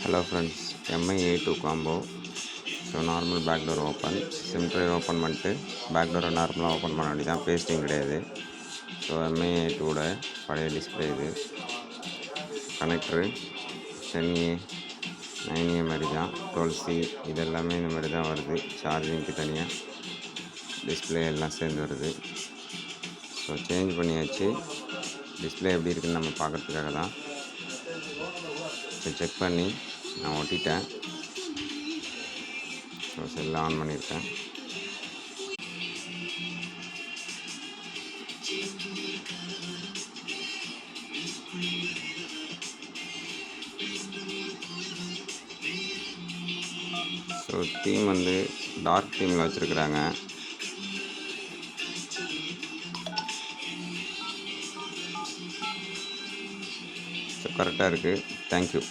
Hello friends, MI A2 combo. So normal back door open, sim tray open பண்ணிட்டு back டோரை நார்மலாக open பண்ண வேண்டியதான், பேஸ்டிங் கிடையாது. ஸோ MI A2 பழைய டிஸ்பிளே இது. கனெக்டரு 10A 9A மாதிரி தான், 12C இது எல்லாமே இந்த மாதிரி தான் வருது. சார்ஜிங்க்கு தனியாக டிஸ்பிளே எல்லாம் சேர்ந்து வருது. ஸோ சேஞ்ச் பண்ணியாச்சு. டிஸ்பிளே எப்படி இருக்குதுன்னு நம்ம பார்க்குறதுக்காக தான். ஸோ செக் பண்ணி நான் ஒட்டிட்டேன். ஸோ செல்லை ஆன் பண்ணியிருக்கேன். ஸோ தீம் வந்து டார்க் தீமில் வச்சுருக்குறாங்க. ஸோ கரெக்டாக இருக்குது. தேங்க்யூ.